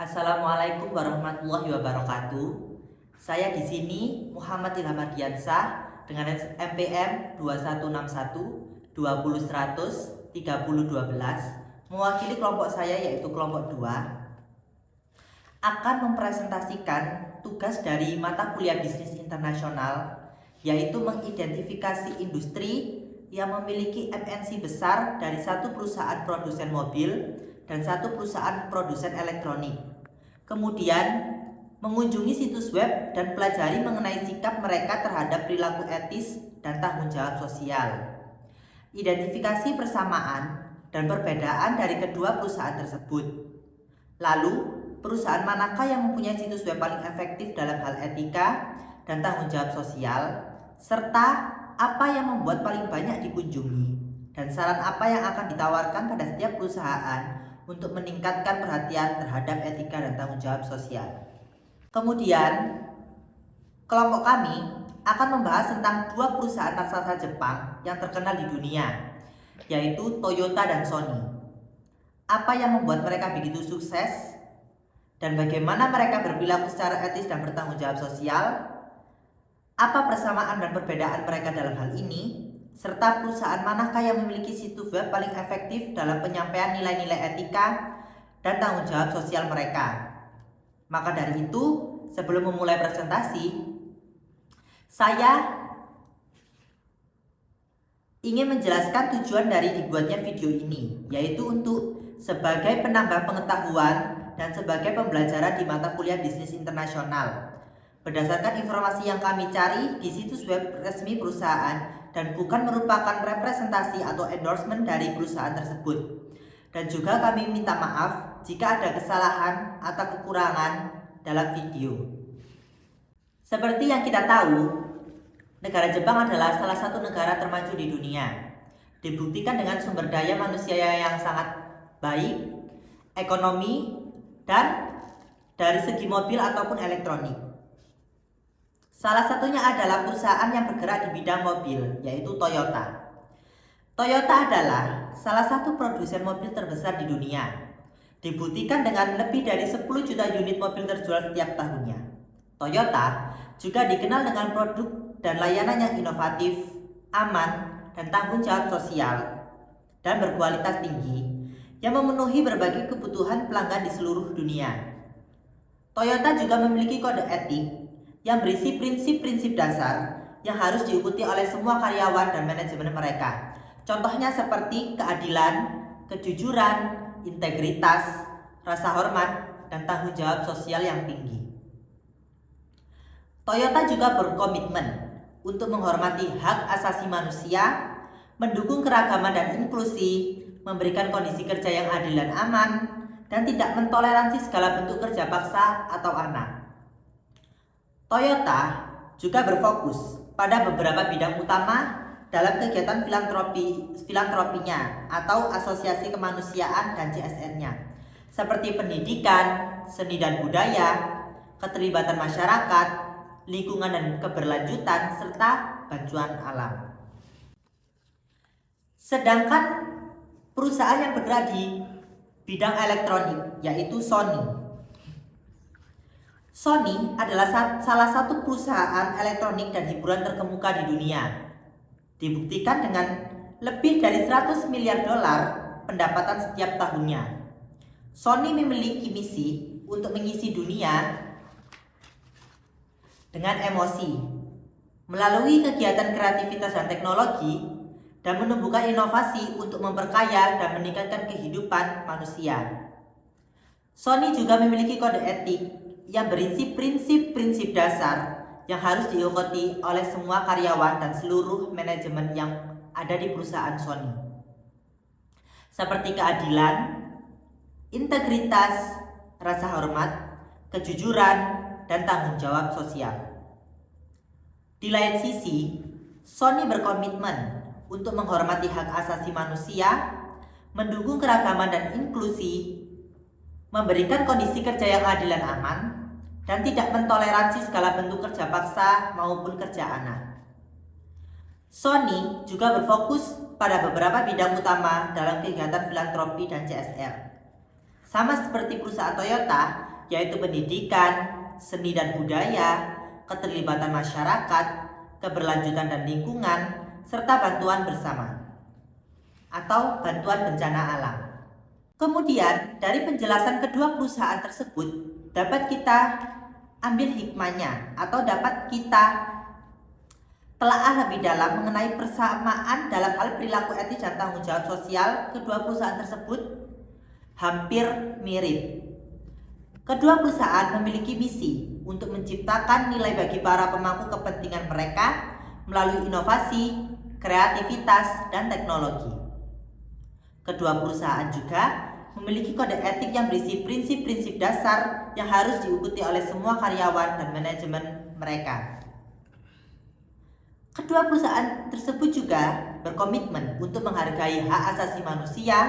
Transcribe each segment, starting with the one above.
Assalamualaikum warahmatullahi wabarakatuh. Saya di sini Muhammad Ilham Ardiansah dengan MPM 2161 20100 3012 mewakili kelompok saya yaitu kelompok 2 akan mempresentasikan tugas dari mata kuliah bisnis internasional, yaitu mengidentifikasi industri yang memiliki MNC besar dari satu perusahaan produsen mobil dan satu perusahaan produsen elektronik. Kemudian mengunjungi situs web dan pelajari mengenai sikap mereka terhadap perilaku etis dan tanggung jawab sosial. Identifikasi persamaan dan perbedaan dari kedua perusahaan tersebut. Lalu, perusahaan manakah yang mempunyai situs web paling efektif dalam hal etika dan tanggung jawab sosial, serta apa yang membuat paling banyak dikunjungi, dan saran apa yang akan ditawarkan pada setiap perusahaan untuk meningkatkan perhatian terhadap etika dan tanggung jawab sosial. Kemudian, kelompok kami akan membahas tentang dua perusahaan raksasa Jepang yang terkenal di dunia, yaitu Toyota dan Sony. Apa yang membuat mereka begitu sukses, dan bagaimana mereka berperilaku secara etis dan bertanggung jawab sosial, apa persamaan dan perbedaan mereka dalam hal ini, serta perusahaan manakah yang memiliki situs web paling efektif dalam penyampaian nilai-nilai etika dan tanggung jawab sosial mereka. Maka dari itu, sebelum memulai presentasi, saya ingin menjelaskan tujuan dari dibuatnya video ini, yaitu untuk sebagai penambah pengetahuan dan sebagai pembelajaran di mata kuliah bisnis internasional. Berdasarkan informasi yang kami cari di situs web resmi perusahaan dan bukan merupakan representasi atau endorsement dari perusahaan tersebut. Dan juga kami minta maaf jika ada kesalahan atau kekurangan dalam video. Seperti yang kita tahu, negara Jepang adalah salah satu negara termaju di dunia. Dibuktikan dengan sumber daya manusia yang sangat baik, ekonomi, dan dari segi mobil ataupun elektronik. Salah satunya adalah perusahaan yang bergerak di bidang mobil, yaitu Toyota. Toyota adalah salah satu produsen mobil terbesar di dunia. Dibuktikan dengan lebih dari 10 juta unit mobil terjual setiap tahunnya. Toyota juga dikenal dengan produk dan layanan yang inovatif, aman, dan tanggung jawab sosial, dan berkualitas tinggi, yang memenuhi berbagai kebutuhan pelanggan di seluruh dunia. Toyota juga memiliki kode etik yang berisi prinsip-prinsip dasar yang harus diikuti oleh semua karyawan dan manajemen mereka. Contohnya seperti keadilan, kejujuran, integritas, rasa hormat, dan tanggung jawab sosial yang tinggi. Toyota juga berkomitmen untuk menghormati hak asasi manusia, mendukung keragaman dan inklusi, memberikan kondisi kerja yang adil dan aman, dan tidak mentoleransi segala bentuk kerja paksa atau anak. Toyota juga berfokus pada beberapa bidang utama dalam kegiatan filantropinya atau asosiasi kemanusiaan dan CSR-nya, seperti pendidikan, seni dan budaya, keterlibatan masyarakat, lingkungan dan keberlanjutan, serta bantuan alam. Sedangkan perusahaan yang bergerak di bidang elektronik, yaitu Sony. Sony adalah salah satu perusahaan elektronik dan hiburan terkemuka di dunia. Dibuktikan dengan lebih dari 100 miliar dolar pendapatan setiap tahunnya. Sony memiliki misi untuk mengisi dunia dengan emosi, melalui kegiatan kreativitas dan teknologi, dan menumbuhkan inovasi untuk memperkaya dan meningkatkan kehidupan manusia. Sony juga memiliki kode etik yang berisi prinsip-prinsip dasar yang harus diikuti oleh semua karyawan dan seluruh manajemen yang ada di perusahaan Sony, seperti keadilan, integritas, rasa hormat, kejujuran, dan tanggung jawab sosial. Di lain sisi, Sony berkomitmen untuk menghormati hak asasi manusia, mendukung keragaman dan inklusi, memberikan kondisi kerja yang adil dan aman, dan tidak mentoleransi segala bentuk kerja paksa maupun kerja anak. Sony juga berfokus pada beberapa bidang utama dalam kegiatan filantropi dan CSR. Sama seperti perusahaan Toyota, yaitu pendidikan, seni dan budaya, keterlibatan masyarakat, keberlanjutan dan lingkungan, serta bantuan bersama atau bantuan bencana alam. Kemudian, dari penjelasan kedua perusahaan tersebut dapat kita ambil hikmahnya atau dapat kita telaah lebih dalam mengenai persamaan dalam hal perilaku etis dan tanggung jawab sosial kedua perusahaan tersebut hampir mirip. Kedua perusahaan memiliki misi untuk menciptakan nilai bagi para pemangku kepentingan mereka melalui inovasi, kreativitas, dan teknologi. Kedua perusahaan juga memiliki kode etik yang berisi prinsip-prinsip dasar yang harus diikuti oleh semua karyawan dan manajemen mereka. Kedua perusahaan tersebut juga berkomitmen untuk menghargai hak asasi manusia,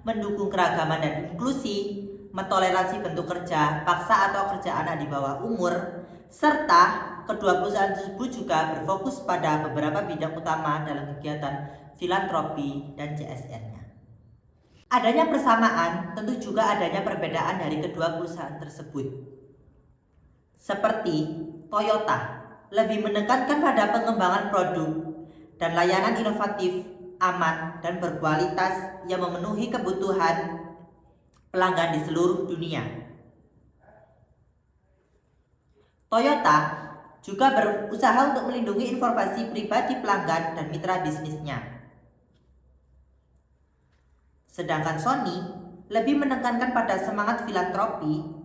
mendukung keragaman dan inklusi, mentoleransi bentuk kerja paksa atau kerja anak di bawah umur, serta kedua perusahaan tersebut juga berfokus pada beberapa bidang utama dalam kegiatan filantropi dan CSR-nya. Adanya persamaan tentu juga adanya perbedaan dari kedua perusahaan tersebut. Seperti Toyota lebih menekankan pada pengembangan produk dan layanan inovatif, aman, dan berkualitas yang memenuhi kebutuhan pelanggan di seluruh dunia. Toyota juga berusaha untuk melindungi informasi pribadi pelanggan dan mitra bisnisnya. Sedangkan Sony lebih menekankan pada semangat filantropi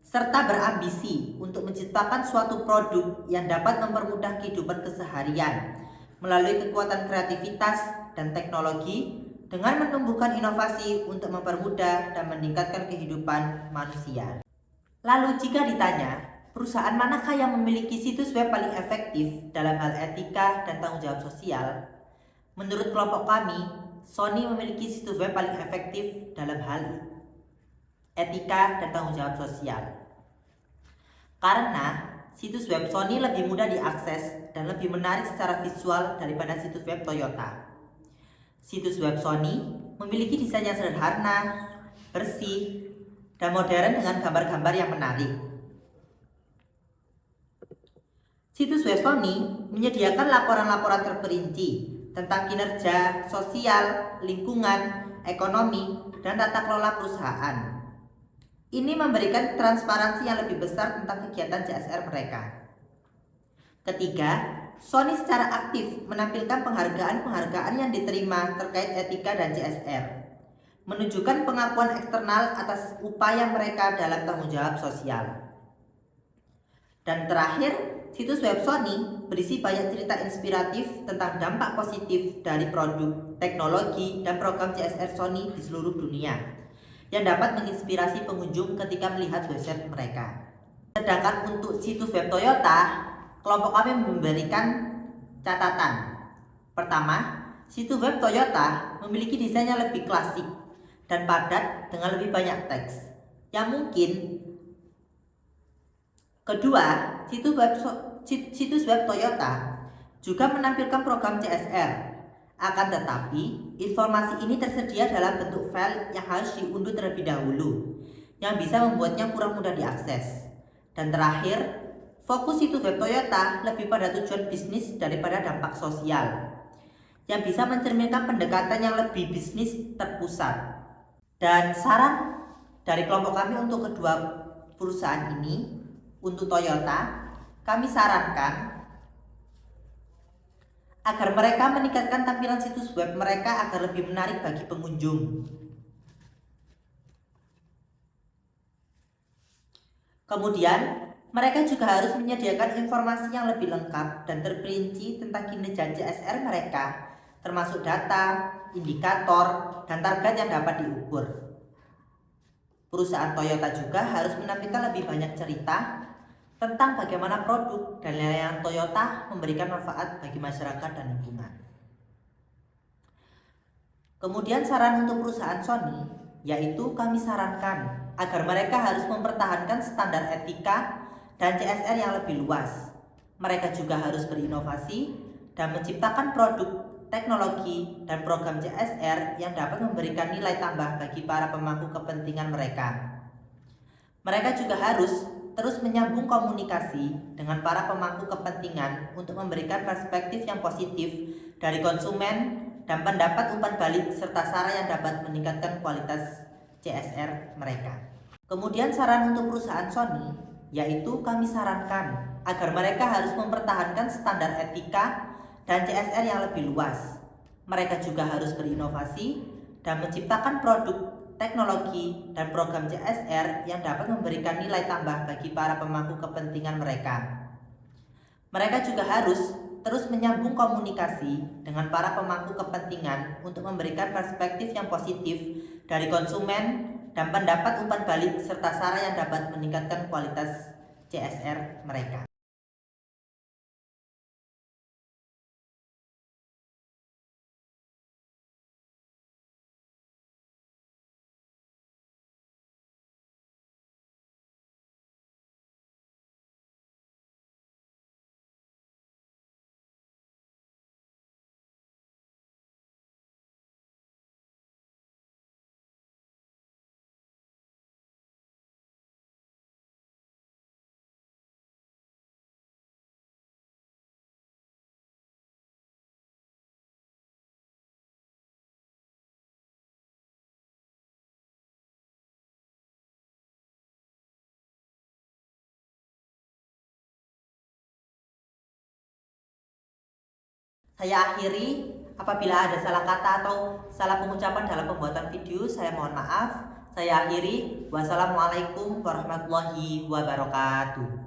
serta berambisi untuk menciptakan suatu produk yang dapat mempermudah kehidupan keseharian melalui kekuatan kreativitas dan teknologi dengan menumbuhkan inovasi untuk mempermudah dan meningkatkan kehidupan manusia. Lalu jika ditanya, perusahaan manakah yang memiliki situs web paling efektif dalam hal etika dan tanggung jawab sosial? Menurut kelompok kami, Sony memiliki situs web paling efektif dalam hal etika dan tanggung jawab sosial. Karena situs web Sony lebih mudah diakses dan lebih menarik secara visual daripada situs web Toyota. Situs web Sony memiliki desain yang sederhana, bersih, dan modern dengan gambar-gambar yang menarik. Situs web Sony menyediakan laporan-laporan terperinci tentang kinerja sosial, lingkungan, ekonomi, dan tata kelola perusahaan. Ini memberikan transparansi yang lebih besar tentang kegiatan CSR mereka. Ketiga, Sony secara aktif menampilkan penghargaan-penghargaan yang diterima terkait etika dan CSR, menunjukkan pengakuan eksternal atas upaya mereka dalam tanggung jawab sosial. Dan terakhir, situs web Sony berisi banyak cerita inspiratif tentang dampak positif dari produk, teknologi, dan program CSR Sony di seluruh dunia yang dapat menginspirasi pengunjung ketika melihat website mereka. Sedangkan untuk situs web Toyota, kelompok kami memberikan catatan. Pertama, situs web Toyota memiliki desain yang lebih klasik dan padat dengan lebih banyak teks yang mungkin. Kedua, situs web Toyota juga menampilkan program CSR. Akan tetapi, informasi ini tersedia dalam bentuk file yang harus diunduh terlebih dahulu, yang bisa membuatnya kurang mudah diakses. Dan terakhir, fokus situs web Toyota lebih pada tujuan bisnis daripada dampak sosial, yang bisa mencerminkan pendekatan yang lebih bisnis terpusat. Dan saran dari kelompok kami untuk kedua perusahaan ini, untuk Toyota, kami sarankan agar mereka meningkatkan tampilan situs web mereka agar lebih menarik bagi pengunjung. Kemudian, mereka juga harus menyediakan informasi yang lebih lengkap dan terperinci tentang kinerja CSR mereka, termasuk data, indikator, dan target yang dapat diukur. Perusahaan Toyota juga harus menampilkan lebih banyak cerita tentang bagaimana produk dan layanan Toyota memberikan manfaat bagi masyarakat dan lingkungan. Kemudian saran untuk perusahaan Sony, yaitu kami sarankan agar mereka harus mempertahankan standar etika dan CSR yang lebih luas. Mereka juga harus berinovasi dan menciptakan produk, teknologi, dan program CSR yang dapat memberikan nilai tambah bagi para pemangku kepentingan mereka. Mereka juga harus terus menyambung komunikasi dengan para pemangku kepentingan untuk memberikan perspektif yang positif dari konsumen dan pendapat umpan balik serta saran yang dapat meningkatkan kualitas CSR mereka. Kemudian saran untuk perusahaan Sony, yaitu kami sarankan agar mereka harus mempertahankan standar etika dan CSR yang lebih luas. Mereka juga harus berinovasi dan menciptakan produk, teknologi, dan program CSR yang dapat memberikan nilai tambah bagi para pemangku kepentingan mereka. Mereka juga harus terus menyambung komunikasi dengan para pemangku kepentingan untuk memberikan perspektif yang positif dari konsumen dan pendapat umpan balik serta saran yang dapat meningkatkan kualitas CSR mereka. Saya akhiri, apabila ada salah kata atau salah pengucapan dalam pembuatan video, saya mohon maaf. Saya akhiri, wassalamualaikum warahmatullahi wabarakatuh.